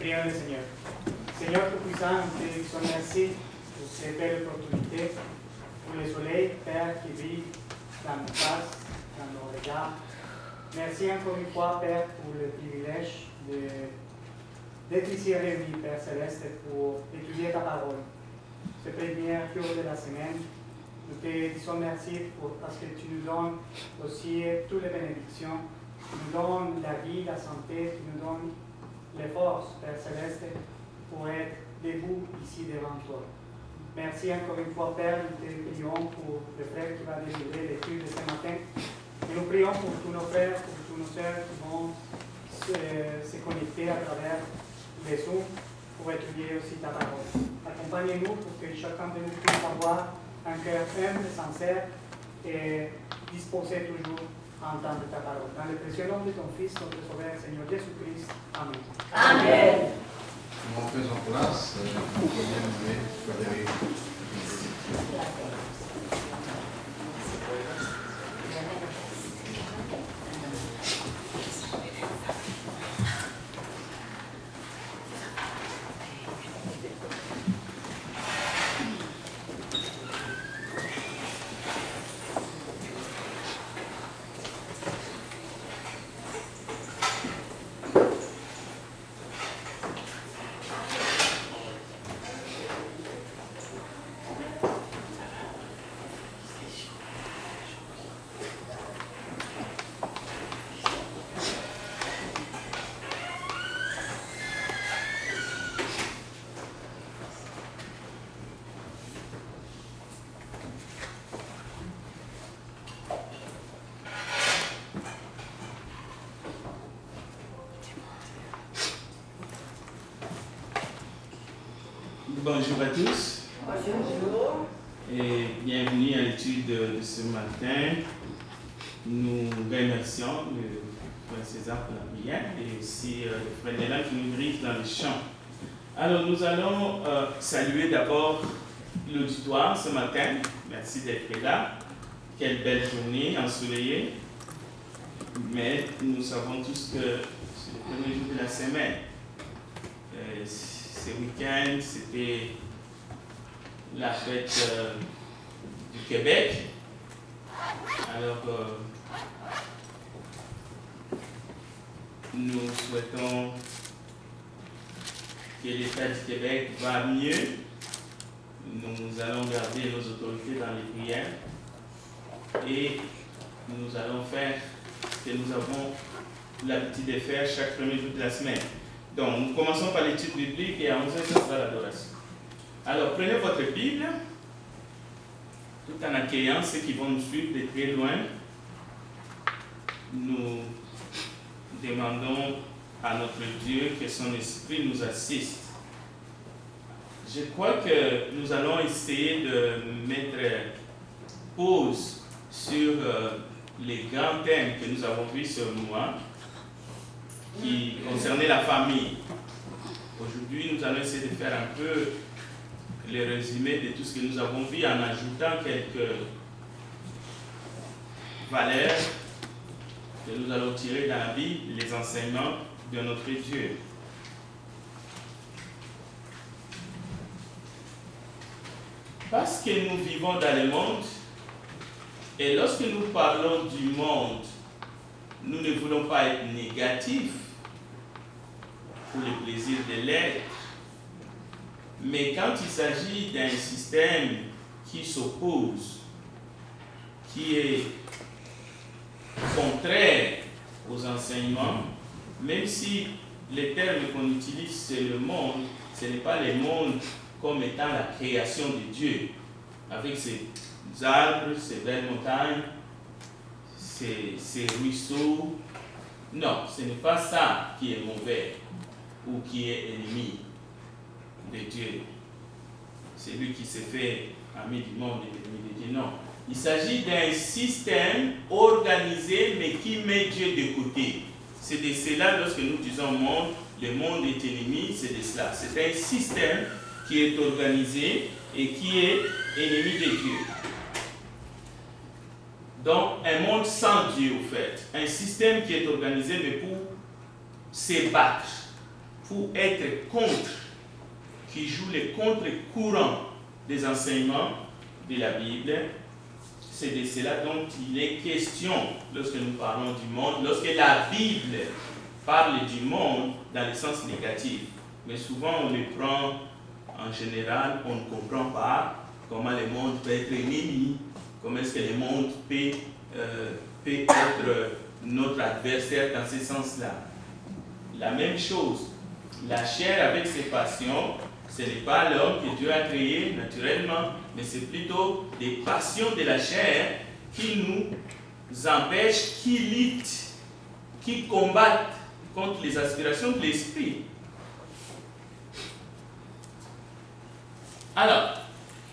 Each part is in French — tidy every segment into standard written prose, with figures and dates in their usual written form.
Prions le Seigneur. Seigneur Tout-Puissant, nous te disons merci pour cette belle opportunité, pour le soleil, Père, qui brille dans nos faces, dans nos regards. Merci encore une fois, Père, pour le privilège d'être ici réunis, Père Céleste, pour étudier ta parole. Ce premier jour de la semaine, nous te disons merci parce que tu nous donnes aussi toutes les bénédictions. Tu nous donnes la vie, la santé, tu nous donnes les forces, Père Céleste, pour être debout ici devant toi. Merci encore une fois, Père, nous te prions pour le frère qui va délivrer l'étude de ce matin. Et nous prions pour tous nos frères, pour tous nos sœurs qui vont se connecter à travers les Zoom pour étudier aussi ta parole. Accompagne-nous pour que chacun de nous puisse avoir un cœur humble, sincère et disposé toujours à entendre ta parole. Dans le précieux nom de ton Fils, notre Sauveur, Seigneur Jésus-Christ. Amen. Amen. On fait en place, nous premier Frédéric. Bonjour à tous. Bonjour. Et bienvenue à l'étude de ce matin. Nous remercions le frère César pour la prière et aussi le frère Nélan qui nous dirige dans les chants. Alors nous allons saluer d'abord l'auditoire ce matin. Merci d'être là. Quelle belle journée ensoleillée. Mais nous savons tous que c'est le premier jour de la semaine. Ce week-end, c'était la fête du Québec. Alors, nous souhaitons que l'État du Québec va mieux. Nous allons garder nos autorités dans les prières et nous allons faire ce que nous avons l'habitude de faire chaque premier jour de la semaine. Donc, nous commençons par l'étude biblique et à 11h, ce sera l'adoration. Alors, prenez votre Bible, tout en accueillant ceux qui vont nous suivre de très loin. Nous demandons à notre Dieu que son esprit nous assiste. Je crois que nous allons essayer de mettre pause sur les grands thèmes que nous avons vus ce mois, qui concernait la famille. Aujourd'hui, nous allons essayer de faire un peu le résumé de tout ce que nous avons vu en ajoutant quelques valeurs que nous allons tirer dans la Bible, les enseignements de notre Dieu. Parce que nous vivons dans le monde, et lorsque nous parlons du monde, nous ne voulons pas être négatifs pour le plaisir de l'être, mais quand il s'agit d'un système qui s'oppose, qui est contraire aux enseignements, même si le terme qu'on utilise c'est le monde, ce n'est pas le monde comme étant la création de Dieu, avec ses arbres, ses belles montagnes, ces ruisseaux. Non, ce n'est pas ça qui est mauvais ou qui est ennemi de Dieu. C'est lui qui s'est fait ami du monde et ennemi de Dieu. Non. Il s'agit d'un système organisé mais qui met Dieu de côté. C'est de cela, lorsque nous disons monde, le monde est ennemi, c'est de cela. C'est un système qui est organisé et qui est ennemi de Dieu. Donc, un monde sans Dieu, au fait. Un système qui est organisé, mais pour se battre. pour être contre, qui joue les contre-courants des enseignements de la Bible. C'est de cela dont il est question lorsque nous parlons du monde, lorsque la Bible parle du monde dans le sens négatif. Mais souvent on le prend en général, on ne comprend pas comment le monde peut être ennemi, comment est-ce que le monde peut être notre adversaire dans ce sens-là. La même chose, la chair avec ses passions, ce n'est pas l'homme que Dieu a créé naturellement, mais c'est plutôt des passions de la chair qui nous empêchent, qui luttent, qui combattent contre les aspirations de l'esprit. Alors,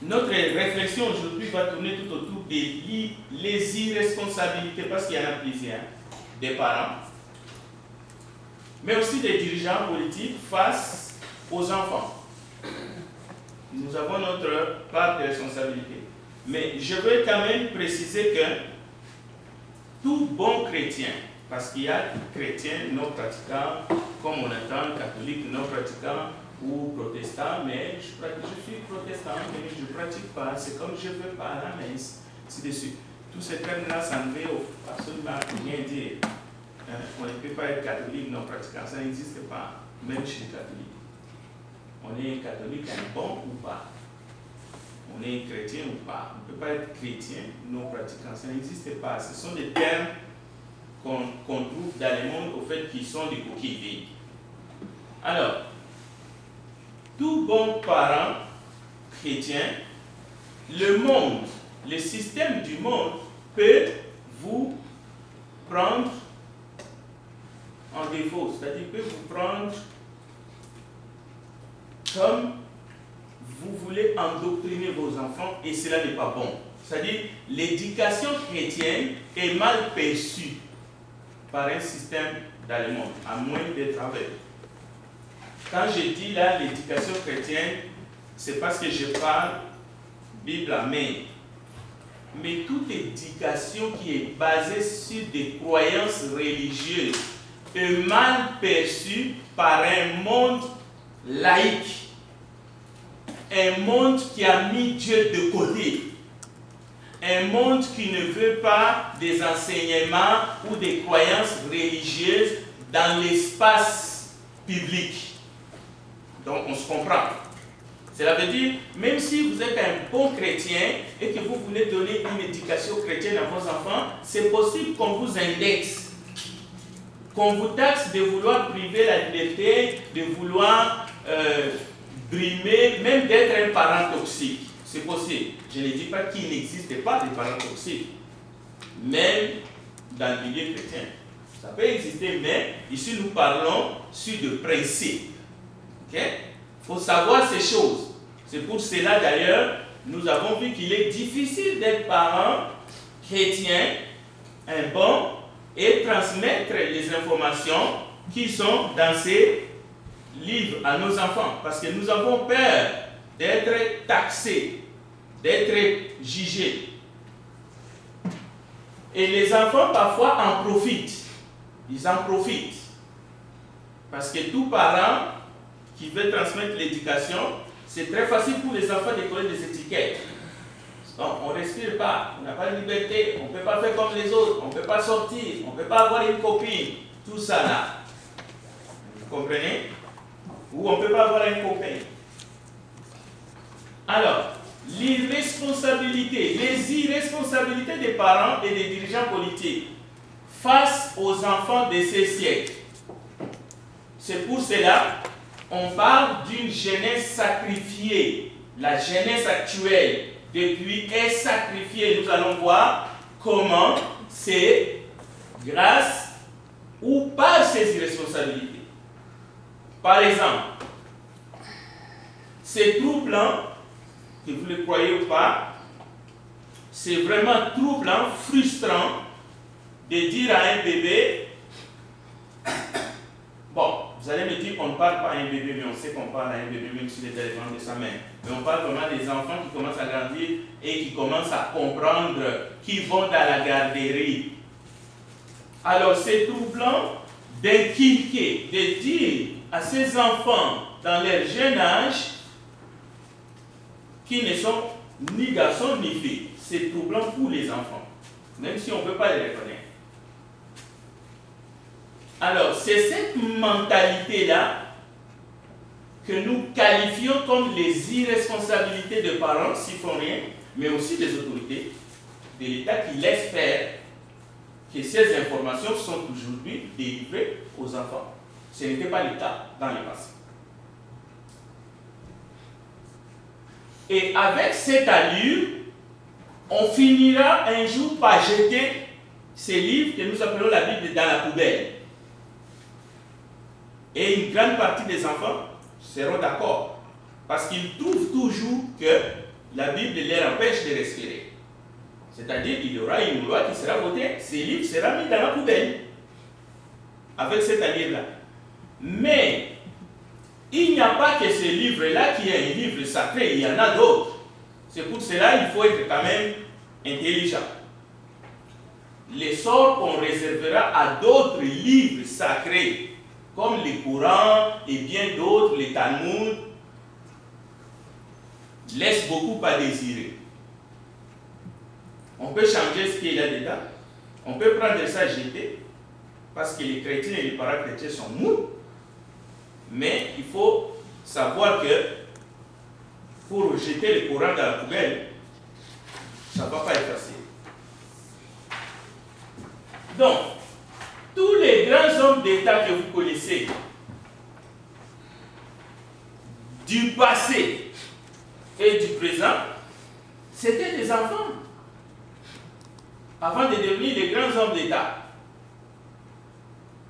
notre réflexion aujourd'hui va tourner tout autour des les irresponsabilités, parce qu'il y en a plusieurs, des parents, mais aussi des dirigeants politiques face aux enfants. Nous avons notre part de responsabilité. Mais je veux quand même préciser que tout bon chrétien, parce qu'il y a chrétiens non pratiquants, comme on entend, catholiques non pratiquants ou protestants, mais je suis protestant, mais je ne pratique pas, c'est comme je ne veux pas à la messe, ainsi de suite. Tous ces termes-là, ça ne veut absolument rien dire. On ne peut pas être catholique non pratiquant, ça n'existe pas, même chez les catholiques. On est catholique, bon ou pas. On est chrétien ou pas. On ne peut pas être chrétien non pratiquant, ça n'existe pas. Ce sont des termes qu'on trouve dans le monde, au fait, qui sont des coquilles vides. Alors, tout bon parent chrétien, le monde, le système du monde peut vous prendre en défaut, c'est-à-dire peut vous prendre comme vous voulez endoctriner vos enfants et cela n'est pas bon. C'est-à-dire l'éducation chrétienne est mal perçue par un système dans le monde, à moins d'être aveugle. Quand je dis là l'éducation chrétienne, c'est parce que je parle Bible à main. Mais toute éducation qui est basée sur des croyances religieuses est mal perçue par un monde laïque. Un monde qui a mis Dieu de côté. Un monde qui ne veut pas des enseignements ou des croyances religieuses dans l'espace public. Donc on se comprend. Cela veut dire, même si vous êtes un bon chrétien et que vous voulez donner une éducation chrétienne à vos enfants, c'est possible qu'on vous indexe, qu'on vous taxe de vouloir priver la liberté, de vouloir brimer, même d'être un parent toxique. C'est possible. Je ne dis pas qu'il n'existe pas de parents toxiques, même dans le milieu chrétien. Ça peut exister, mais ici nous parlons sur de principes. Il faut savoir ces choses. C'est pour cela d'ailleurs, nous avons vu qu'il est difficile d'être parent chrétien, un bon, et transmettre les informations qui sont dans ces livres à nos enfants. Parce que nous avons peur d'être taxés, d'être jugés. Et les enfants parfois en profitent. Ils en profitent. Parce que tout parent qui veut transmettre l'éducation, c'est très facile pour les enfants de coller des étiquettes. Donc, on ne respire pas, on n'a pas de liberté, on ne peut pas faire comme les autres, on ne peut pas sortir, on ne peut pas avoir une copine, tout ça là. Vous comprenez? Ou on ne peut pas avoir un copain. Alors, l'irresponsabilité, les irresponsabilités des parents et des dirigeants politiques face aux enfants de ces siècles. C'est pour cela on parle d'une jeunesse sacrifiée. La jeunesse actuelle, depuis, est sacrifiée. Nous allons voir comment c'est grâce ou par ces irresponsabilités. Par exemple, c'est troublant, que vous le croyez ou pas, c'est vraiment troublant, frustrant de dire à un bébé, bon, vous allez me dire qu'on ne parle pas à un bébé, mais on sait qu'on parle à un bébé même s'il est dans les bras de sa mère. Mais on parle vraiment des enfants qui commencent à grandir et qui commencent à comprendre, qui vont dans la garderie. Alors c'est troublant d'inculquer, de dire à ces enfants dans leur jeune âge qui ne sont ni garçons ni filles. C'est troublant pour les enfants, même si on ne peut pas les reconnaître. Alors, c'est cette mentalité-là que nous qualifions comme les irresponsabilités de parents s'ils ne font rien, mais aussi des autorités de l'État qui laissent faire que ces informations sont aujourd'hui délivrées aux enfants. Ce n'était pas le cas dans le passé. Et avec cette allure, on finira un jour par jeter ces livres que nous appelons la Bible dans la poubelle. Et une grande partie des enfants seront d'accord, parce qu'ils trouvent toujours que la Bible les empêche de respirer. C'est-à-dire qu'il y aura une loi qui sera votée, ces livres seront mis dans la poubelle, avec cette allure-là. Mais il n'y a pas que ce livre-là qui est un livre sacré, il y en a d'autres. C'est pour cela qu'il faut être quand même intelligent. Les sorts qu'on réservera à d'autres livres sacrés, comme les Coran et bien d'autres, les Talmud, laissent beaucoup à désirer. On peut changer ce qu'il y a dedans, on peut prendre ça et jeter, parce que les chrétiens et les parachrétiens sont mous. Mais il faut savoir que pour jeter le Coran dans la poubelle, ça ne va pas être facile. Donc, tous les grands hommes d'État que vous connaissez, du passé et du présent, c'était des enfants. Avant de devenir les grands hommes d'État.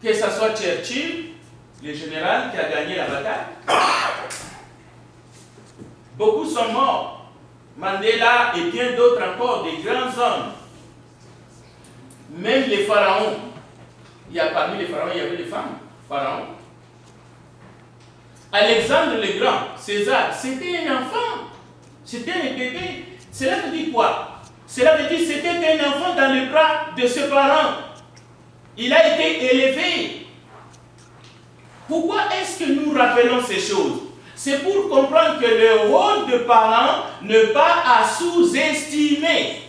Que ce soit Churchill, le général qui a gagné la bataille. Beaucoup sont morts. Mandela et bien d'autres encore, des grands hommes. Même les pharaons. Parmi les pharaons, il y avait des femmes. Pharaons. Alexandre le Grand, César, c'était un enfant. C'était un bébé. Cela veut dire quoi? Cela veut dire que c'était un enfant dans les bras de ses parents. Il a été élevé. Pourquoi est-ce que nous rappelons ces choses? C'est pour comprendre que le rôle de parent n'est pas à sous-estimer.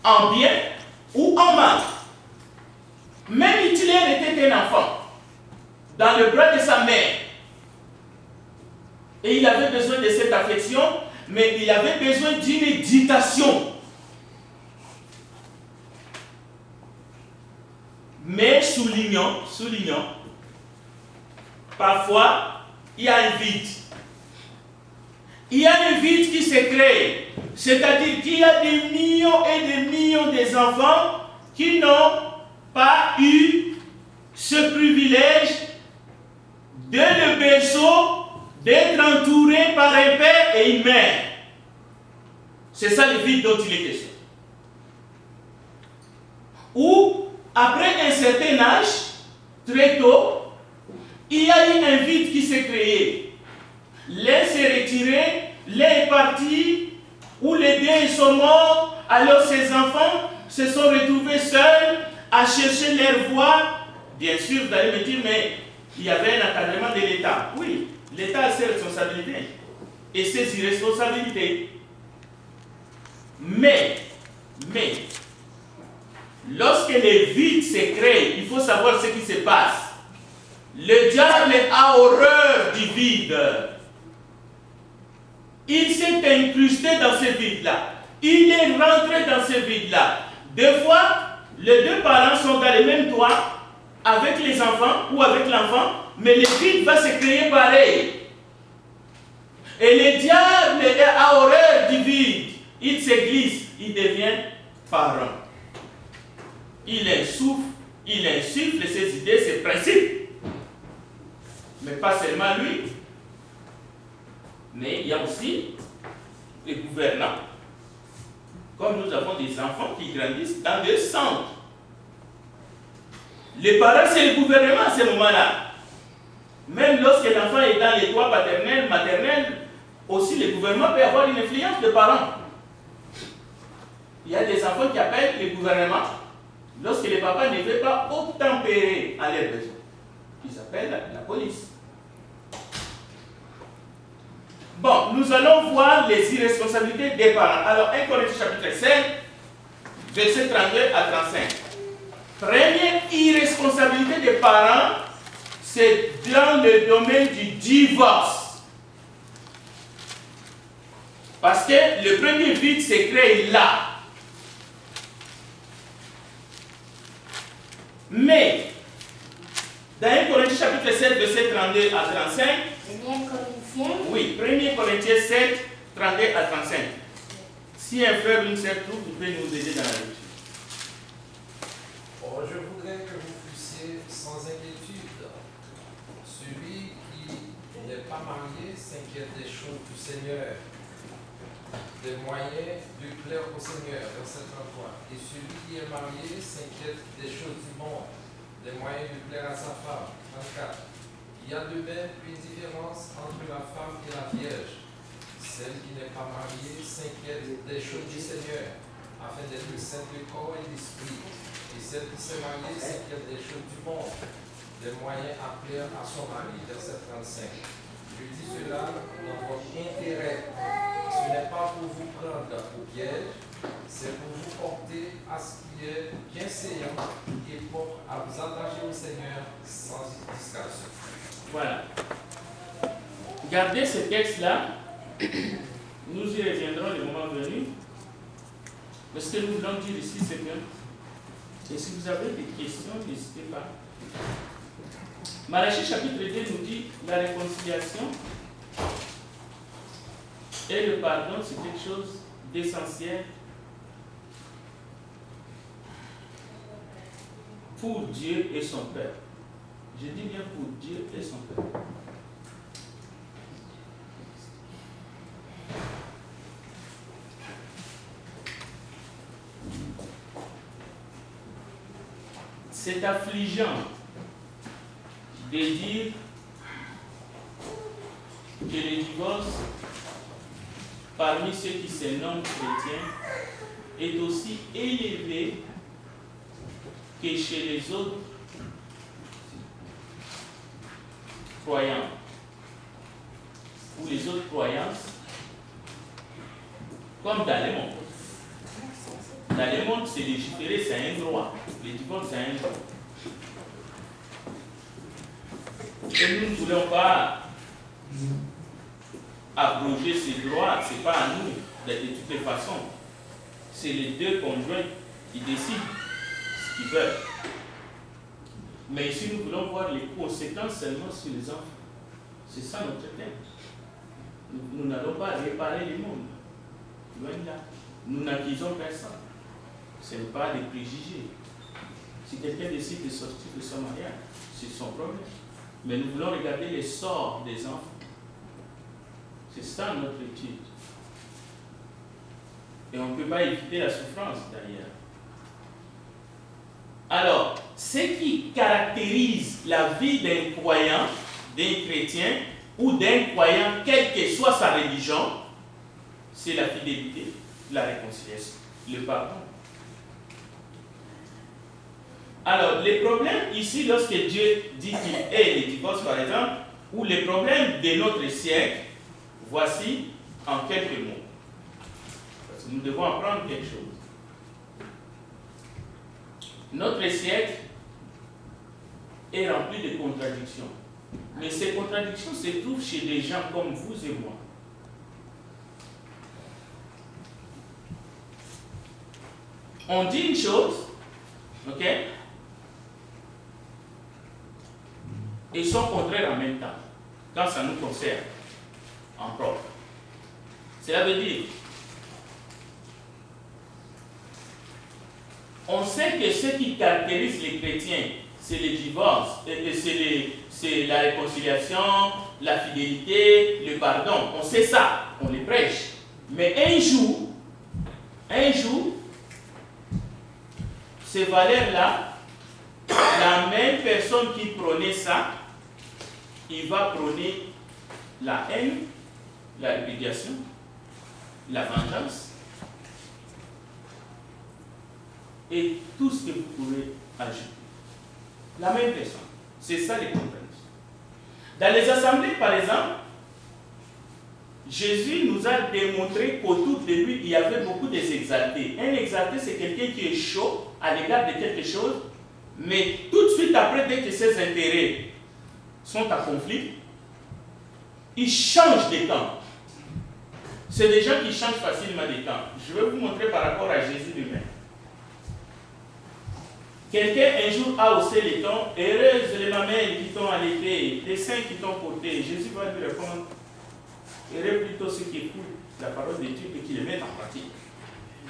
En bien ou en mal. Même Hitler était un enfant dans le bras de sa mère. Et il avait besoin de cette affection, mais il avait besoin d'une éducation. Mais soulignons, parfois, il y a un vide. Il y a un vide qui se crée. C'est-à-dire qu'il y a des millions et des millions d'enfants qui n'ont pas eu ce privilège dès le berceau d'être entourés par un père et une mère. C'est ça le vide dont il est question. Ou, après un certain âge, très tôt, il y a eu un vide qui s'est créé. L'un s'est retiré, l'un est parti, ou les deux sont morts, alors ces enfants se sont retrouvés seuls à chercher leur voie. Bien sûr, vous allez me dire, mais il y avait un encadrement de l'État. Oui, l'État a ses responsabilités et ses irresponsabilités. Mais, lorsque les vides se créent, il faut savoir ce qui se passe. Le diable a horreur du vide. Il s'est incrusté dans ce vide-là. Il est rentré dans ce vide-là. Des fois, les deux parents sont dans le même toit avec les enfants ou avec l'enfant, mais le vide va se créer pareil. Et le diable a horreur du vide. Il se glisse, il devient parent. Il insuffle ses idées, ses principes. Mais pas seulement lui. Mais il y a aussi les gouvernants. Comme nous avons des enfants qui grandissent dans des centres. Les parents, c'est le gouvernement à ce moment-là. Même lorsque l'enfant est dans les toits paternels, maternels, aussi le gouvernement peut avoir une influence de parents. Il y a des enfants qui appellent le gouvernement, lorsque les papas ne veulent pas obtempérer à leurs besoins, ils appellent la police. Bon, nous allons voir les irresponsabilités des parents. Alors, 1 Corinthiens chapitre 5, versets 32 à 35. Première irresponsabilité des parents, c'est dans le domaine du divorce. Parce que le premier vide s'est créé là. Mais, dans 1 Corinthiens chapitre 7, verset 32 à 35, 1 Corinthiens. oui, 1 Corinthiens 7, 32 à 35. Si un frère ou une sœur trouve, vous pouvez nous aider dans la lecture. Oh, je voudrais que vous fussiez sans inquiétude. Celui qui n'est pas marié s'inquiète des choses du Seigneur, des moyens de plaire au Seigneur, verset 33. Et celui qui est marié s'inquiète des choses du monde, des moyens de plaire à sa femme, 34. Il y a de même une différence entre la femme et la vierge. Celle qui n'est pas mariée s'inquiète des choses du Seigneur, afin d'être sainte de corps et d'esprit. Et celle qui s'est mariée s'inquiète des choses du monde, des moyens à plaire à son mari, verset 35. Je dis cela dans votre intérêt. Ce n'est pas pour vous prendre au piège, c'est pour vous porter à ce qui est bienséant et pour à vous attacher au Seigneur sans discrétion. Voilà. Gardez ce texte-là. Nous y reviendrons le moment venu. Mais ce que nous voulons dire ici, c'est que si vous avez des questions, n'hésitez pas. Malachie chapitre 2 nous dit la réconciliation et le pardon, c'est quelque chose d'essentiel pour Dieu et son Père. Je dis bien pour Dieu et son Père. C'est affligeant de dire que le divorce parmi ceux qui se nomment chrétiens est aussi élevé que chez les autres croyants ou les autres croyances, comme dans le monde. Dans le monde, c'est légiféré, c'est un droit. Le divorce, c'est un droit. Et nous ne voulons pas abroger ces droits, ce n'est pas à nous de toutes les façons. C'est les deux conjoints qui décident ce qu'ils veulent. Mais ici, nous voulons voir les conséquences seulement sur les enfants. C'est ça notre thème. Nous n'allons pas réparer le monde. Loin de là. Nous n'accusons personne. Ce n'est pas des préjugés. Si quelqu'un décide de sortir de son mariage, c'est son problème. Mais nous voulons regarder les sorts des enfants. C'est ça notre étude. Et on ne peut pas éviter la souffrance d'ailleurs. Alors, ce qui caractérise la vie d'un croyant, d'un chrétien ou d'un croyant, quelle que soit sa religion, c'est la fidélité, la réconciliation, le pardon. Alors, les problèmes ici, lorsque Dieu dit qu'il est le divorce, par exemple, ou les problèmes de notre siècle, voici en quelques mots. Parce que nous devons apprendre quelque chose. Notre siècle est rempli de contradictions. Mais ces contradictions se trouvent chez des gens comme vous et moi. On dit une chose, ok? Et son contraire en même temps, quand ça nous concerne en propre. Cela veut dire, on sait que ce qui caractérise les chrétiens, c'est le divorce, c'est la réconciliation, la fidélité, le pardon. On sait ça, on les prêche. Mais un jour, ces valeurs-là, la même personne qui prônait ça, il va prôner la haine, la répudiation, la vengeance. et tout ce que vous pouvez ajouter. La même personne. C'est ça les compréhensions. Dans les assemblées, par exemple, Jésus nous a démontré qu'autour de lui, il y avait beaucoup d'exaltés. Un exalté, c'est quelqu'un qui est chaud à l'égard de quelque chose, mais tout de suite après, dès que ses intérêts sont à conflit, il change de camp. C'est des gens qui changent facilement de camp. Je vais vous montrer par rapport à Jésus lui-même. Quelqu'un un jour a haussé les tons, heureuses les mamelles qui t'ont allaité, les seins qui t'ont porté. Jésus va lui répondre, heureux plutôt ceux qui écoutent la parole de Dieu et qui le mettent en pratique.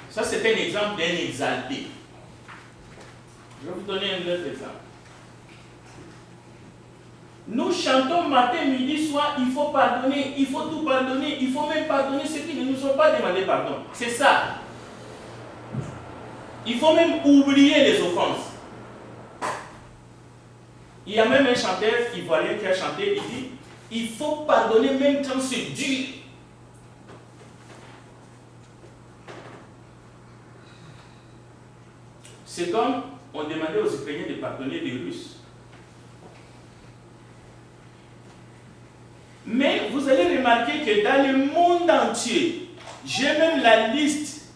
Ça, c'est un exemple d'un exalté. Je vais vous donner un autre exemple. Nous chantons matin, midi, soir, il faut pardonner, il faut tout pardonner, il faut même pardonner ceux qui ne nous ont pas demandé pardon. C'est ça. Il faut même oublier les offenses. Il y a même un chanteur ivoirien qui a chanté, il dit, il faut pardonner même quand c'est dur. C'est comme on demandait aux Ukrainiens de pardonner les Russes. Mais vous allez remarquer que dans le monde entier, j'ai même la liste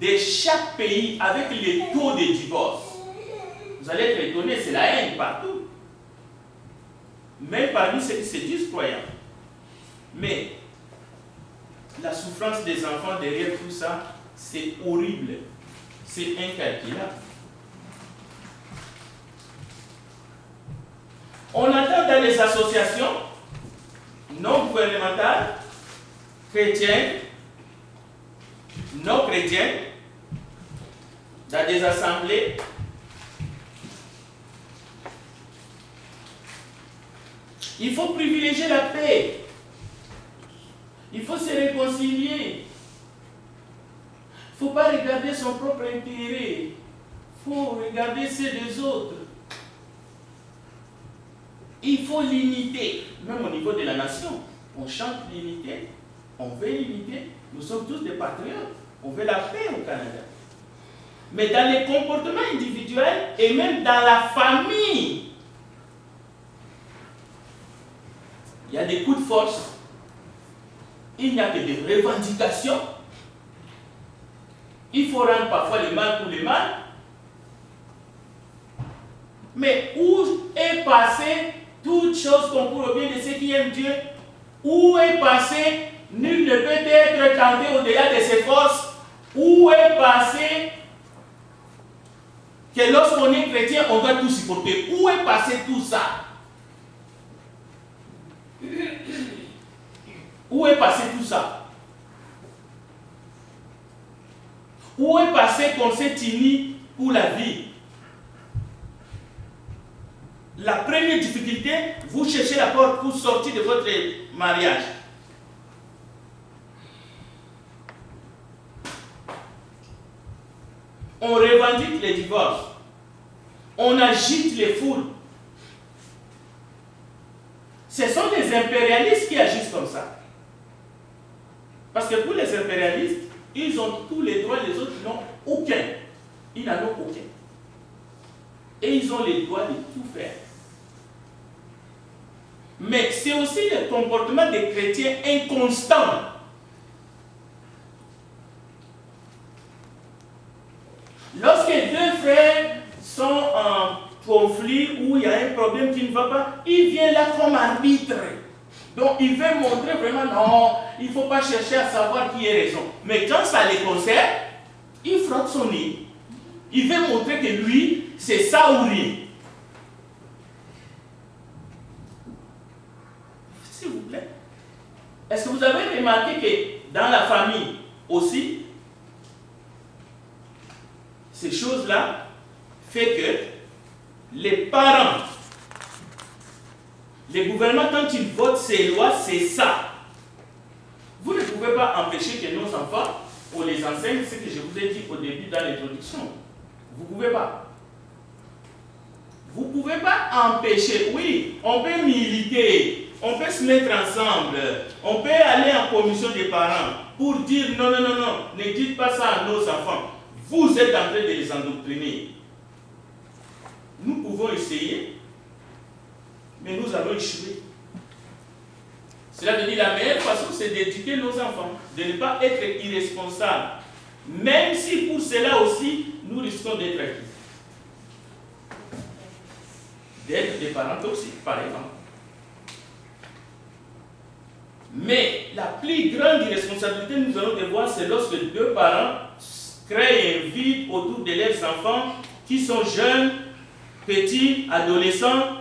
de chaque pays avec les taux de divorce. Vous allez être étonnés, c'est la haine partout. Même parmi ceux qui se disent croyants. Mais la souffrance des enfants derrière tout ça, c'est horrible. C'est incalculable. On entend dans les associations non gouvernementales, chrétiennes, non chrétiennes, dans des assemblées, il faut privilégier la paix. Il faut se réconcilier. Il ne faut pas regarder son propre intérêt. Il faut regarder ceux des autres. Il faut l'unité. Même au niveau de la nation, on chante l'unité, on veut l'unité. Nous sommes tous des patriotes. On veut la paix au Canada. Mais dans les comportements individuels et même dans la famille, il y a des coups de force. Il n'y a que des revendications. Il faut rendre parfois le mal pour le mal. Mais où est passé toute chose concourt au bien de ceux qui aiment Dieu? Où est passé nul ne peut être tenté au-delà de ses forces? Où est passé que lorsqu'on est chrétien, on doit tout supporter? Où est passé tout ça? Où est passé tout ça? Où est passé qu'on s'est uni pour la vie? La première difficulté, vous cherchez la porte pour sortir de votre mariage. On revendique les divorces. On agite les foules. Ce sont des impérialistes qui agissent comme ça. Parce que pour les impérialistes, ils ont tous les droits, les autres n'ont aucun. Ils n'en ont aucun. Et ils ont les droits de tout faire. Mais c'est aussi le comportement des chrétiens inconstant. Lorsque deux frères sont en conflit ou il y a un problème qui ne va pas, il vient là comme arbitre. Donc il veut montrer vraiment, non, il ne faut pas chercher à savoir qui a raison. Mais quand ça les concerne, il frotte son nez. Il veut montrer que lui, c'est ça ou rien. S'il vous plaît. Est-ce que vous avez remarqué que dans la famille aussi, ces choses-là font que les parents, les gouvernements, quand ils votent ces lois, c'est ça. Vous ne pouvez pas empêcher que nos enfants, on les enseigne ce que je vous ai dit au début dans l'introduction. Vous ne pouvez pas. Vous ne pouvez pas empêcher. Oui, on peut militer, on peut se mettre ensemble, on peut aller en commission des parents pour dire non, non, non, non, ne dites pas ça à nos enfants. vous êtes en train de les endoctriner. Nous pouvons essayer, mais nous allons échouer. Cela veut dire la meilleure façon, c'est d'éduquer nos enfants, de ne pas être irresponsables. Même si pour cela aussi, nous risquons d'être accusés. D'être des parents toxiques, par exemple. Mais la plus grande irresponsabilité, nous allons devoir, c'est lorsque deux parents créent un vide autour de leurs enfants qui sont jeunes, petits, adolescents,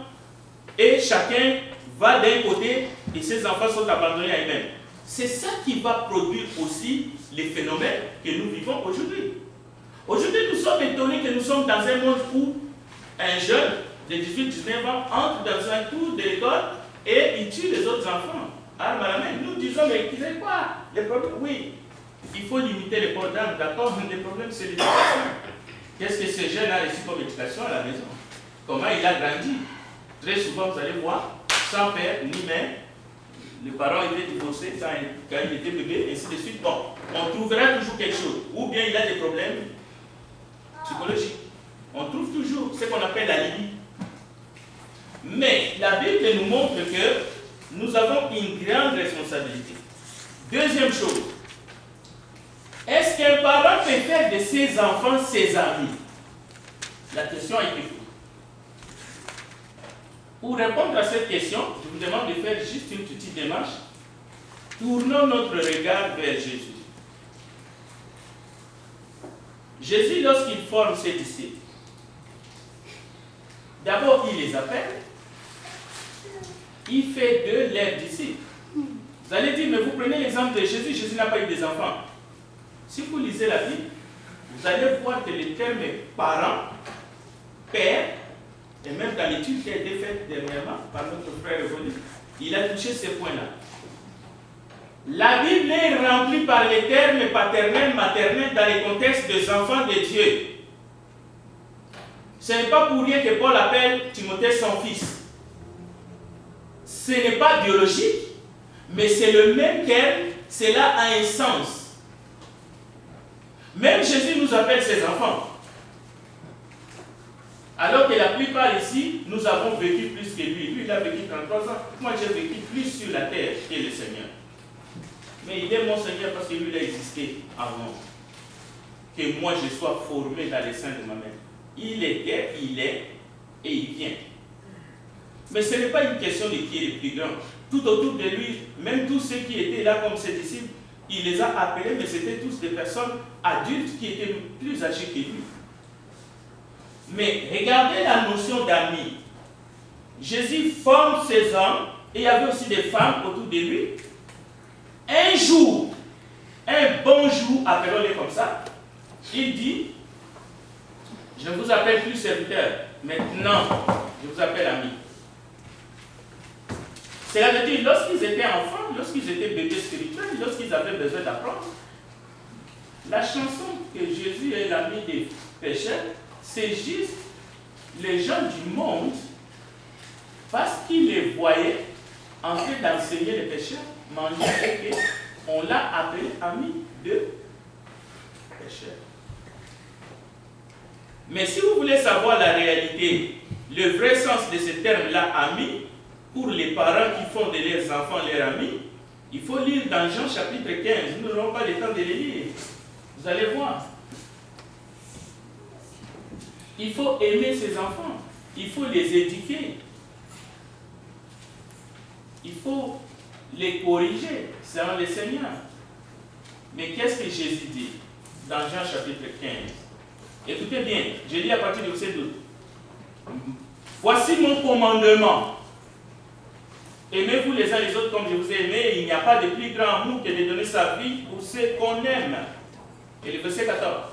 et chacun va d'un côté et ses enfants sont abandonnés à eux-mêmes. C'est ça qui va produire aussi les phénomènes que nous vivons aujourd'hui. Aujourd'hui, nous sommes étonnés que nous sommes dans un monde où un jeune de 18-19 ans entre dans un cours de l'école et il tue les autres enfants. Arme à la main. Nous disons, mais tu sais quoi? Les problèmes, oui, il faut limiter les ports d'armes, d'accord, mais le problème c'est l'éducation. Qu'est-ce que ce jeune a reçu comme éducation à la maison? Comment il a grandi? Très souvent, vous allez voir, sans père ni mère, les parents étaient divorcés quand il était bébé, et ainsi de suite. Bon, on trouvera toujours quelque chose. Ou bien il a des problèmes psychologiques. On trouve toujours ce qu'on appelle la limite. Mais la Bible nous montre que nous avons une grande responsabilité. Deuxième chose, est-ce qu'un parent peut faire de ses enfants ses amis? La question a été posée. Pour répondre à cette question, je vous demande de faire juste une petite démarche. Tournons notre regard vers Jésus. Jésus, lorsqu'il forme ses disciples, d'abord il les appelle, il fait d'eux leurs disciples. Vous allez dire, mais vous prenez l'exemple de Jésus, Jésus n'a pas eu des enfants. Si vous lisez la Bible, vous allez voir que les termes parents, père, et même dans l'étude qui a été faite dernièrement par notre frère Revenu, il a touché ces points-là. La Bible est remplie par les termes paternels, maternels dans les contextes des enfants de Dieu. Ce n'est pas pour rien que Paul appelle Timothée son fils. Ce n'est pas biologique, mais c'est le même terme, cela a un sens. Même Jésus nous appelle ses enfants. Alors que la plupart ici, nous avons vécu plus que lui. Lui, il a vécu 33 ans. Moi, j'ai vécu plus sur la terre que le Seigneur. Mais il est mon Seigneur parce que lui, il a existé avant que moi, je sois formé dans les seins de ma mère. Il était, il est et il vient. Mais ce n'est pas une question de qui est le plus grand. Tout autour de lui, même tous ceux qui étaient là comme ses disciples, il les a appelés, mais c'était tous des personnes adultes qui étaient plus âgées que lui. Mais regardez la notion d'amis. Jésus forme ses hommes, et il y avait aussi des femmes autour de lui. Un jour, un bon jour, appelons-les comme ça, il dit, je ne vous appelle plus serviteur, maintenant, je vous appelle ami. Cela veut dire, lorsqu'ils étaient enfants, lorsqu'ils étaient bébés spirituels, lorsqu'ils avaient besoin d'apprendre, la chanson que Jésus est l'ami des pécheurs, c'est juste les gens du monde, parce qu'ils les voyaient en train d'enseigner les pécheurs, manger et on l'a appelé ami de pécheurs. Mais si vous voulez savoir la réalité, le vrai sens de ce terme-là, ami, pour les parents qui font de leurs enfants leurs amis, il faut lire dans Jean chapitre 15. Nous n'aurons pas le temps de les lire. Vous allez voir. Il faut aimer ses enfants. Il faut les éduquer. Il faut les corriger. C'est en le Seigneur. Mais qu'est-ce que Jésus dit dans Jean chapitre 15? Écoutez bien, je lis à partir du verset 12. Voici mon commandement. Aimez-vous les uns les autres comme je vous ai aimé. Il n'y a pas de plus grand amour que de donner sa vie pour ceux qu'on aime. Et le verset 14.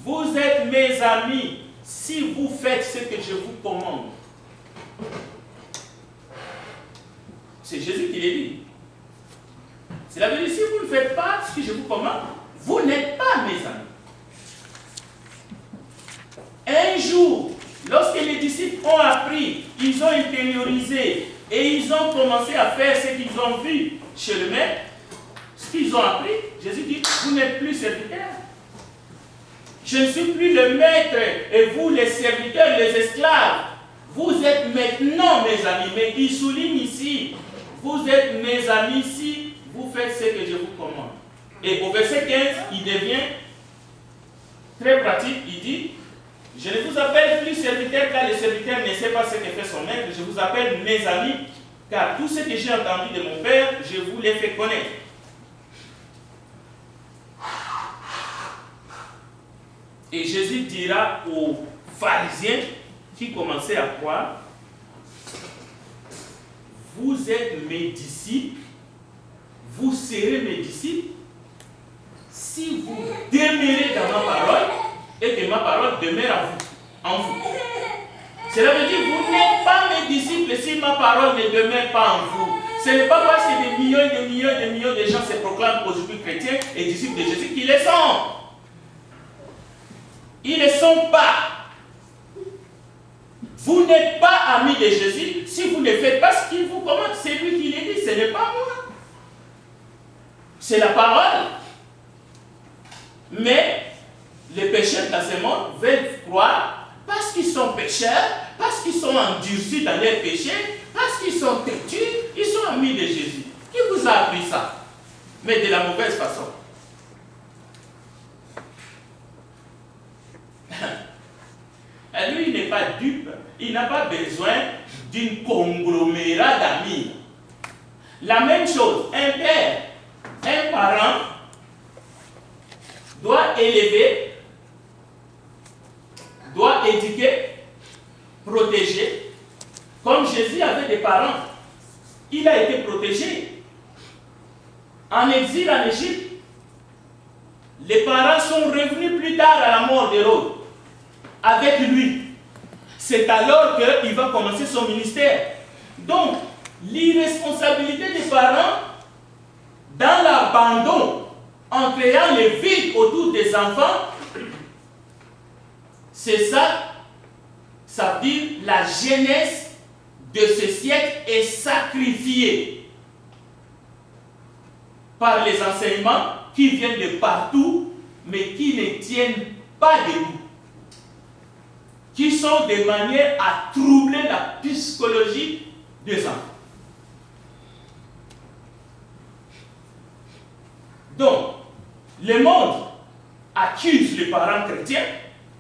Vous êtes mes amis si vous faites ce que je vous commande. C'est Jésus qui l'a dit. Cela veut dire si vous ne faites pas ce que je vous commande, vous n'êtes pas mes amis. Un jour, lorsque les disciples ont appris, ils ont intériorisé et ils ont commencé à faire ce qu'ils ont vu chez le maître, ce qu'ils ont appris, Jésus dit, vous n'êtes plus serviteurs, Je ne suis plus le maître et vous les serviteurs, les esclaves. Vous êtes maintenant mes amis. Mais il souligne ici, vous êtes mes amis si vous faites ce que je vous commande. Et au verset 15, il devient très pratique. Il dit, je ne vous appelle plus serviteur car le serviteur ne sait pas ce que fait son maître. Je vous appelle mes amis car tout ce que j'ai entendu de mon Père, je vous l'ai fait connaître. Et Jésus dira aux pharisiens qui commençaient à croire, vous êtes mes disciples, vous serez mes disciples, si vous demeurez dans ma parole et que ma parole demeure en vous. Cela veut dire que vous n'êtes pas mes disciples si ma parole ne demeure pas en vous. Ce n'est pas parce que des millions et des millions et des millions de gens se proclament aujourd'hui chrétiens et disciples de Jésus qu'ils le sont. Ils ne sont pas. Vous n'êtes pas amis de Jésus si vous ne faites pas ce qu'il vous commande. C'est lui qui l'a dit, ce n'est pas moi. C'est la parole. Mais les pécheurs dans ce monde veulent croire parce qu'ils sont pécheurs, parce qu'ils sont endurcis dans leurs péchés, parce qu'ils sont têtus, ils sont amis de Jésus. Qui vous a appris ça? Mais de la mauvaise façon. Lui, il n'est pas dupe. Il n'a pas besoin d'une conglomérat d'amis. La même chose, un père, un parent doit élever, doit éduquer, protéger. Comme Jésus avait des parents, il a été protégé. En exil en Égypte, les parents sont revenus plus tard à la mort d'Hérode avec lui. C'est alors qu'il va commencer son ministère. Donc, l'irresponsabilité des parents dans l'abandon, en créant le vide autour des enfants, c'est ça, ça veut dire la jeunesse de ce siècle est sacrifiée par les enseignements qui viennent de partout, mais qui ne tiennent pas debout, qui sont de manière à troubler la psychologie des enfants. Donc, le monde accuse les parents chrétiens,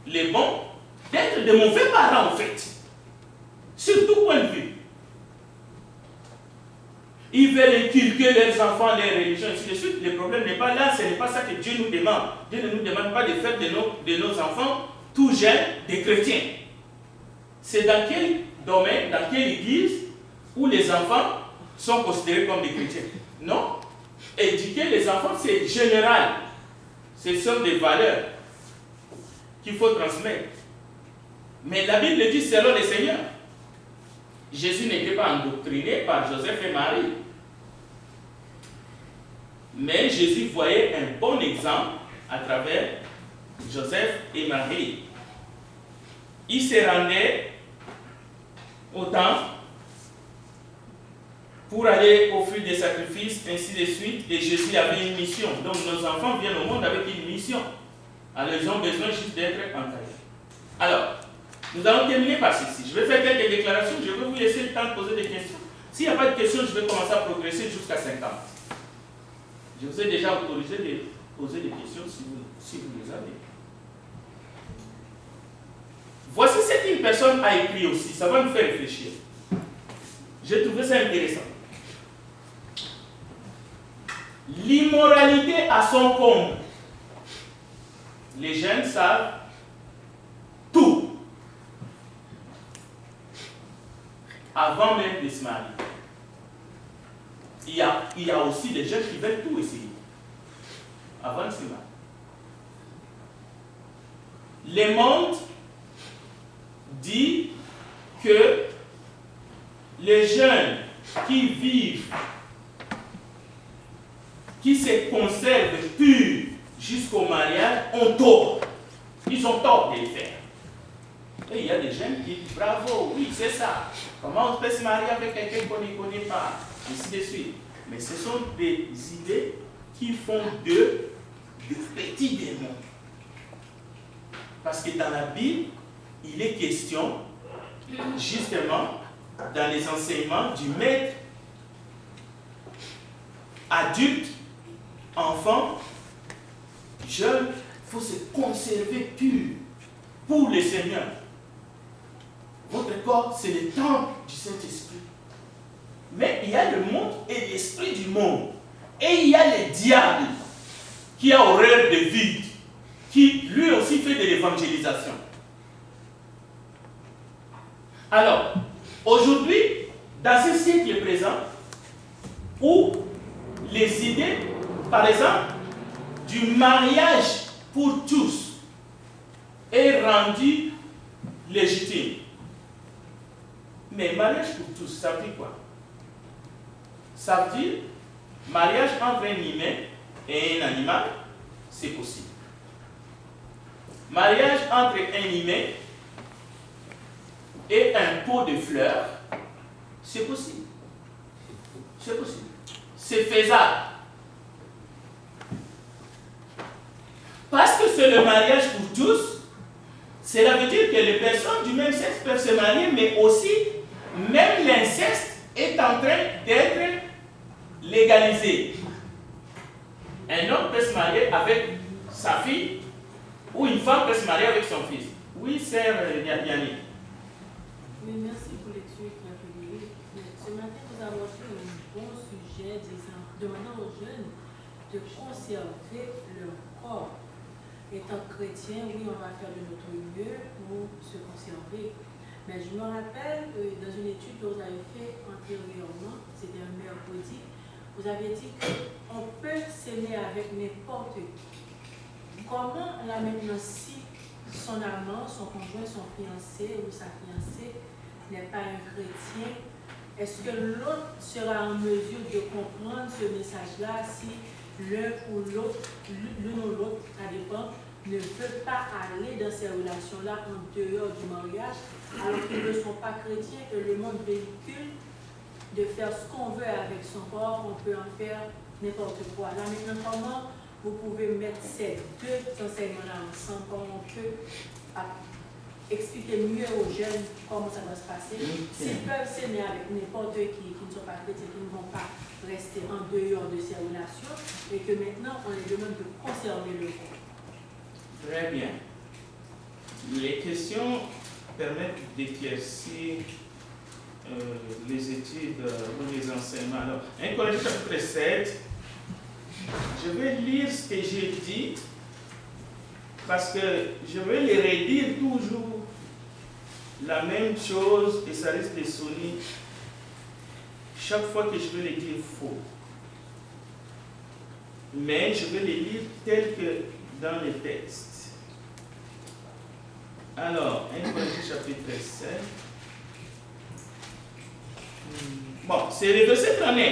les bons, d'être de mauvais parents en fait, sur tout point de vue. Ils veulent inculquer leurs enfants, les religions, ainsi de suite. Le problème n'est pas là, ce n'est pas ça que Dieu nous demande. Dieu ne nous demande pas de faire de nos enfants tout jeunes des chrétiens. C'est dans quel domaine, dans quelle église où les enfants sont considérés comme des chrétiens? Non. Éduquer les enfants, c'est général. Ce sont des valeurs qu'il faut transmettre. Mais la Bible dit selon le Seigneur. Jésus n'était pas endoctriné par Joseph et Marie. Mais Jésus voyait un bon exemple à travers Joseph et Marie. Il se rendait au temple pour aller offrir des sacrifices, ainsi de suite. Et Jésus avait une mission. Donc nos enfants viennent au monde avec une mission. Alors ils ont besoin juste d'être encadrés. Alors, nous allons terminer par ceci. Je vais faire quelques déclarations. Je vais vous laisser le temps de poser des questions. S'il n'y a pas de questions, je vais commencer à progresser jusqu'à 50. Je vous ai déjà autorisé de poser des questions si vous les avez. Voici ce qu'une personne a écrit aussi. Ça va nous faire réfléchir. J'ai trouvé ça intéressant. L'immoralité à son comble. Les jeunes savent tout. Avant même de se marier. Il y a aussi des jeunes qui veulent tout essayer. Avant de se marier. Le monde dit que les jeunes qui vivent, qui se conservent purs jusqu'au mariage, ont tort. Ils ont tort de le faire. Et il y a des jeunes qui disent bravo, oui, c'est ça. Comment on peut se marier avec quelqu'un qu'on ne connaît pas, ainsi de suite. Mais ce sont des idées qui font d'eux de petits démons. Parce que dans la Bible, il est question, justement, dans les enseignements du maître, adulte, enfant, jeune, il faut se conserver pur pour le Seigneur. Votre corps, c'est le temple du Saint-Esprit. Mais il y a le monde et l'esprit du monde. Et il y a le diable qui a horreur de vide, qui lui aussi fait de l'évangélisation. Alors, aujourd'hui, dans ce siècle présent, où les idées, par exemple, du mariage pour tous est rendu légitime. Mais mariage pour tous, ça veut dire quoi? Ça veut dire mariage entre un humain et un animal, c'est possible. Mariage entre un humain et un pot de fleurs, c'est possible. C'est possible. C'est faisable. Parce que c'est le mariage pour tous, cela veut dire que les personnes du même sexe peuvent se marier, mais aussi, même l'inceste est en train d'être légalisé. Un homme peut se marier avec sa fille, ou une femme peut se marier avec son fils. Oui, sœur Yannick. Oui, merci pour l'étude que vous avez. Ce matin, nous avons fait un bon sujet demandant aux jeunes de conserver leur corps. Étant chrétien, oui, on va faire de notre mieux pour se conserver. Mais je me rappelle, dans une étude que vous avez faite antérieurement, c'était un mercredi, vous avez dit qu'on peut s'aimer avec n'importe qui. Comment, là maintenant, si son amant, son conjoint, son fiancé ou sa fiancée n'est pas un chrétien, est-ce que l'autre sera en mesure de comprendre ce message-là si l'un ou l'autre, l'une ou l'autre, ça dépend, ne peut pas aller dans ces relations-là en dehors du mariage, alors qu'ils ne sont pas chrétiens, que le monde véhicule de faire ce qu'on veut avec son corps, on peut en faire n'importe quoi. Là maintenant, comment vous pouvez mettre ces deux enseignements-là ensemble, comment on peut expliquer mieux aux jeunes comment ça va se passer, s'ils peuvent s'aimer avec n'importe qui ne sont pas chrétiens, qui ne vont pas rester en dehors de ces relations, et que maintenant on les demande de conserver le corps. Très bien. Les questions permettent d'éclaircir les études ou les enseignements. Alors, 1 Corinthiens chapitre 7, je vais lire ce que j'ai dit parce que je vais les redire toujours la même chose et ça risque de sonner chaque fois que je vais les dire faux. Mais je vais les lire tels que dans les textes. Alors, 1 Corinthiens chapitre 7. Bon, c'est le verset 39.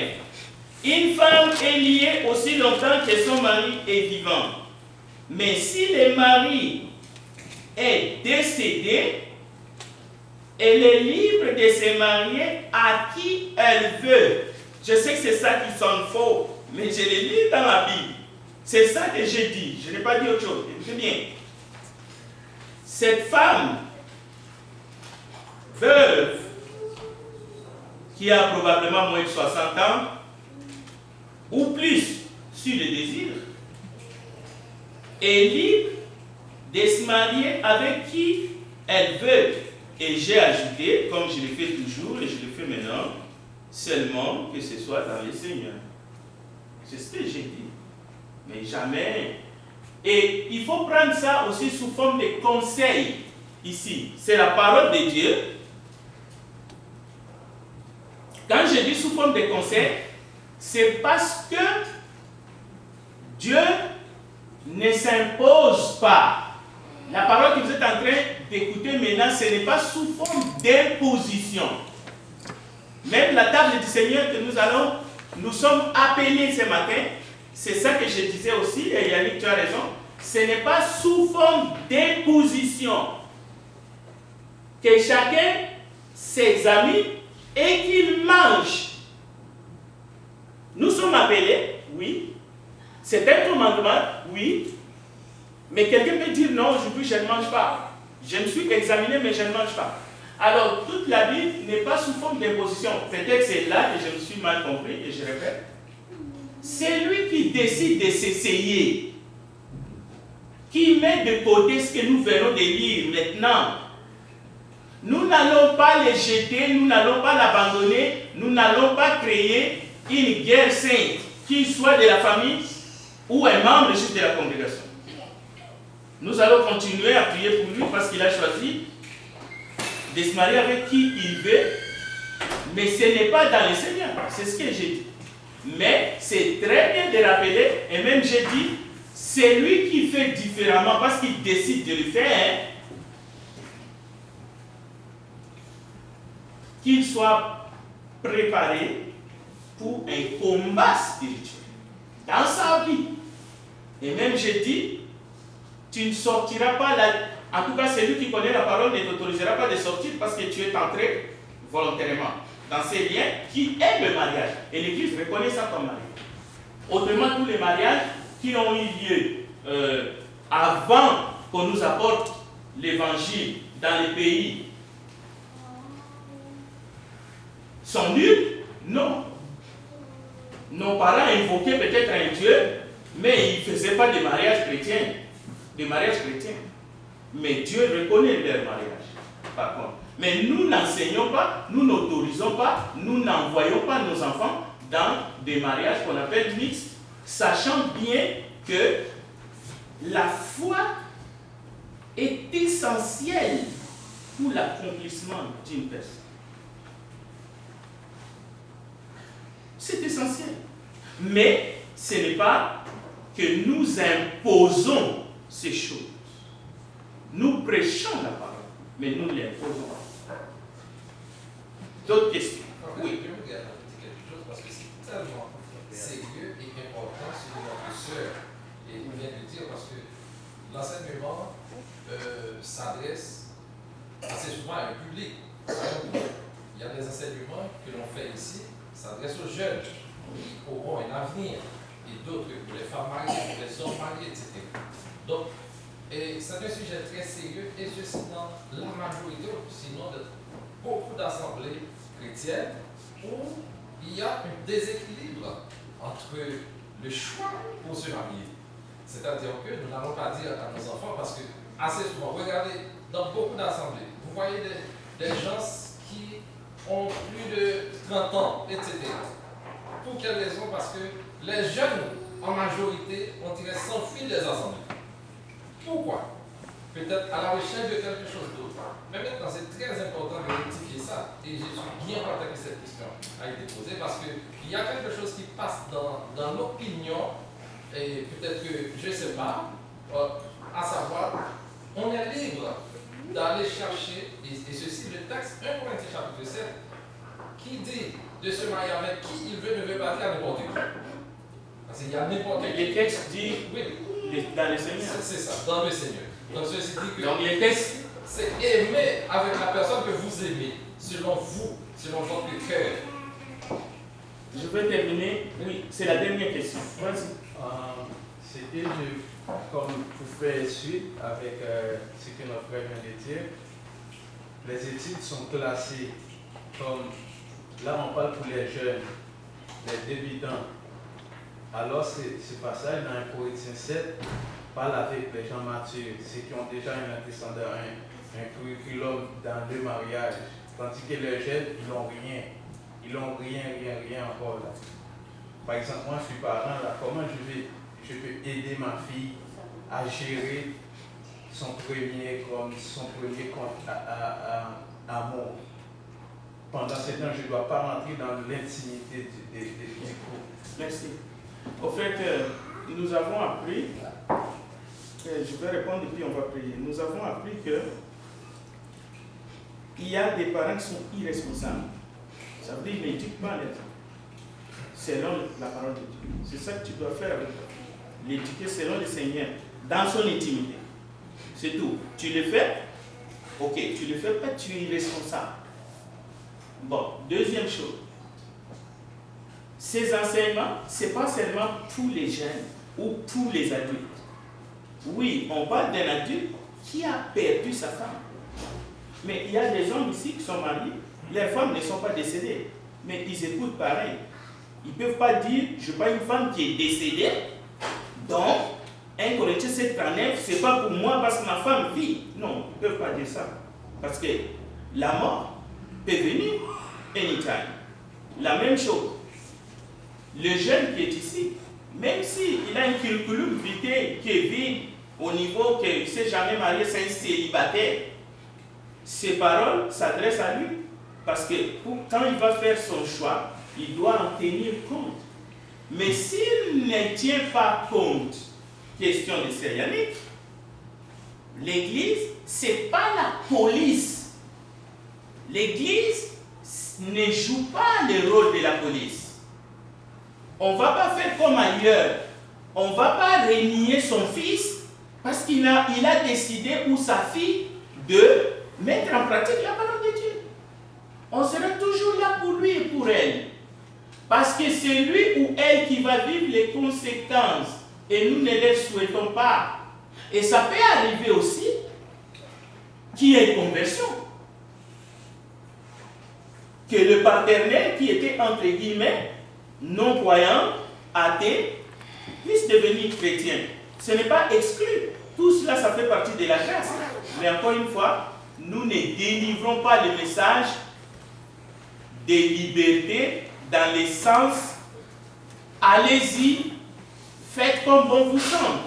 Une femme est liée aussi longtemps que son mari est vivant. Mais si le mari est décédé, elle est libre de se marier à qui elle veut. Je sais que c'est ça qui sonne faux, mais je l'ai lu dans la Bible. C'est ça que j'ai dit. Je n'ai pas dit autre chose. Écoutez bien. Cette femme, veuve, qui a probablement moins de 60 ans, ou plus, sur le désir, est libre de se marier avec qui elle veut. Et j'ai ajouté, comme je le fais toujours et je le fais maintenant, seulement que ce soit dans le Seigneur. C'est ce que j'ai dit. Mais jamais. Et il faut prendre ça aussi sous forme de conseil ici. C'est la parole de Dieu. Quand je dis sous forme de conseil, c'est parce que Dieu ne s'impose pas. La parole que vous êtes en train d'écouter maintenant, ce n'est pas sous forme d'imposition. Même la table du Seigneur que nous sommes appelés ce matin, c'est ça que je disais aussi, et Yannick, tu as raison, ce n'est pas sous forme d'imposition que chacun s'examine et qu'il mange. Nous sommes appelés, oui. C'est un commandement, oui. Mais quelqu'un peut dire non, aujourd'hui je ne mange pas. Je me suis examiné, mais je ne mange pas. Alors, toute la Bible n'est pas sous forme d'imposition. Peut-être c'est là que je me suis mal compris, et je répète. C'est lui qui décide de s'essayer, qui met de côté ce que nous venons de lire maintenant. Nous n'allons pas les jeter, nous n'allons pas l'abandonner, nous n'allons pas créer une guerre sainte, qu'il soit de la famille ou un membre juste de la congrégation. Nous allons continuer à prier pour lui parce qu'il a choisi de se marier avec qui il veut, mais ce n'est pas dans le Seigneur, c'est ce que j'ai dit. Mais c'est très bien de rappeler, et même j'ai dit, c'est lui qui fait différemment parce qu'il décide de le faire, qu'il soit préparé pour un combat spirituel dans sa vie. Et même j'ai dit, tu ne sortiras pas là. En tout cas, celui qui connaît la parole ne t'autorisera pas de sortir parce que tu es entré volontairement dans ces liens qui est le mariage. Et l'Église reconnaît ça comme mariage. Autrement, tous les mariages qui ont eu lieu avant qu'on nous apporte l'évangile dans les pays sont nuls? Non. Nos parents invoquaient peut-être un Dieu, mais ils ne faisaient pas de mariage chrétien. Mais Dieu reconnaît leur mariage, par contre. Mais nous n'enseignons pas, nous n'autorisons pas, nous n'envoyons pas nos enfants dans des mariages qu'on appelle mixtes, sachant bien que la foi est essentielle pour l'accomplissement d'une personne. C'est essentiel. Mais ce n'est pas que nous imposons ces choses. Nous prêchons la parole, mais nous l'imposons. D'autres questions? Oui. Je veux dire quelque chose parce que c'est tellement sérieux et important ce que notre sœur vient de dire parce que l'enseignement s'adresse assez souvent à un public. Il y a des enseignements que l'on fait ici, s'adresse aux jeunes qui auront un avenir et d'autres pour les femmes mariées, pour les hommes mariés, etc. Donc, c'est un sujet très sérieux et ceci dans la majorité, sinon de beaucoup d'assemblées chrétiennes où il y a un déséquilibre entre le choix pour se marier. C'est-à-dire que nous n'allons pas dire à nos enfants, parce que assez souvent, regardez, dans beaucoup d'assemblées, vous voyez des gens qui ont plus de 30 ans, etc. Pour quelle raison? Parce que les jeunes, en majorité, on dirait s'enfuient des assemblées. Pourquoi? Peut-être à la recherche de quelque chose d'autre. Mais maintenant, c'est très important de rectifier ça. Et je suis bien content que cette question a été posée parce qu'il y a quelque chose qui passe dans l'opinion, et peut-être que je ne sais pas, à savoir, on est libre d'aller chercher, et ceci, le texte 1 Corinthiens chapitre 7, qui dit de se marier avec qui il veut, ne veut pas dire à n'importe qui. Parce qu'il y a n'importe qui. Les textes disent oui. Dans le Seigneur. C'est ça, dans le Seigneur. Donc ceci dit que donc les textes, c'est aimer avec la personne que vous aimez, selon vous, selon votre cœur. je vais terminer. Oui, c'est la dernière question. Vas-y. C'était comme pour faire suite avec ce que notre frère vient de dire. Les études sont classées comme, là on parle pour les jeunes, les débutants. Alors ce passage dans 1 Corinthiens 7 parle avec les gens matures, ceux qui ont déjà un antécédent, un curriculum dans le mariage. Tandis que les jeunes, ils n'ont rien. Ils n'ont rien encore là. Par exemple, moi je suis parent là, comment je peux aider ma fille à gérer son premier amour. Pendant ce temps, je ne dois pas rentrer dans l'intimité du couple. Merci. Au fait, nous avons appris, je vais répondre et puis on va prier. Nous avons appris que il y a des parents qui sont irresponsables. Ça veut dire qu'ils n'éduquent pas les enfants selon la parole de Dieu. C'est ça que tu dois faire avec toi. L'éduquer selon le Seigneur, dans son intimité. C'est tout. Tu le fais, ok. Tu le fais pas, tu es irresponsable. Bon, deuxième chose. Ces enseignements, ce n'est pas seulement pour les jeunes ou pour les adultes. Oui, on parle d'un adulte qui a perdu sa femme. Mais il y a des hommes ici qui sont mariés, leurs femmes ne sont pas décédées, mais ils écoutent pareil. Ils ne peuvent pas dire, je n'ai pas une femme qui est décédée, donc 1 Corinthiens 7:39, ce n'est pas pour moi parce que ma femme vit. Non, ils ne peuvent pas dire ça. Parce que la mort peut venir anytime. La même chose. Le jeune qui est ici, même s'il a un curriculum vitae qui est vide, au niveau qu'il ne s'est jamais marié, c'est un célibataire, ces paroles s'adressent à lui. Parce que quand il va faire son choix, il doit en tenir compte. Mais s'il ne tient pas compte, question de Syrianique, l'Église, ce n'est pas la police. L'Église ne joue pas le rôle de la police. On ne va pas faire comme ailleurs. On ne va pas renier son fils parce qu'il a décidé, ou sa fille, de mettre en pratique la parole de Dieu. On sera toujours là pour lui et pour elle. Parce que c'est lui ou elle qui va vivre les conséquences. Et nous ne les souhaitons pas. Et ça peut arriver aussi qu'il y ait une conversion. Que le paternel qui était entre guillemets non-croyant, athée, puisse devenir chrétien. Ce n'est pas exclu. Tout cela, ça fait partie de la grâce. Mais encore une fois, nous ne délivrons pas le message de liberté dans le sens allez-y, faites comme bon vous semble.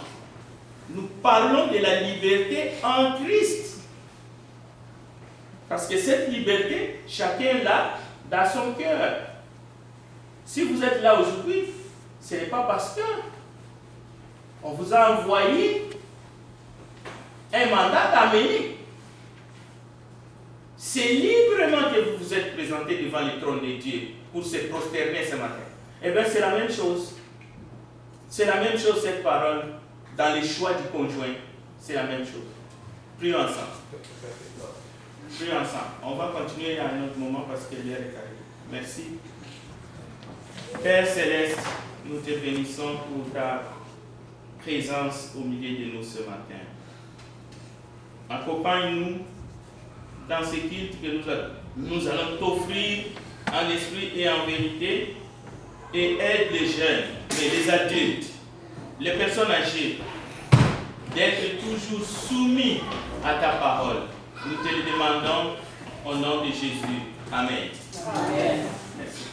Nous parlons de la liberté en Christ. Parce que cette liberté, chacun l'a dans son cœur. Si vous êtes là aujourd'hui, ce n'est pas parce que on vous a envoyé un mandat d'amener. C'est librement que vous vous êtes présenté devant le trône de Dieu pour se prosterner ce matin. Eh bien, c'est la même chose. C'est la même chose, cette parole, dans les choix du conjoint. C'est la même chose. Prions ensemble. Prions ensemble. On va continuer à un autre moment parce que l'heure est carrée. Merci. Père Céleste, nous te bénissons pour ta présence au milieu de nous ce matin. Accompagne-nous dans ce culte que nous allons t'offrir en esprit et en vérité, et aide les jeunes, les adultes, les personnes âgées, d'être toujours soumis à ta parole. Nous te le demandons au nom de Jésus. Amen. Amen. Merci.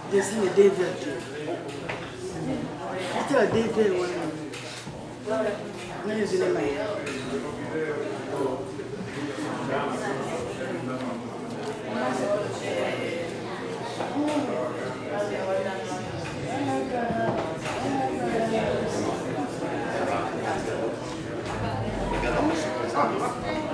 This is David. It's a David one. No, it's in the man. Obrigado.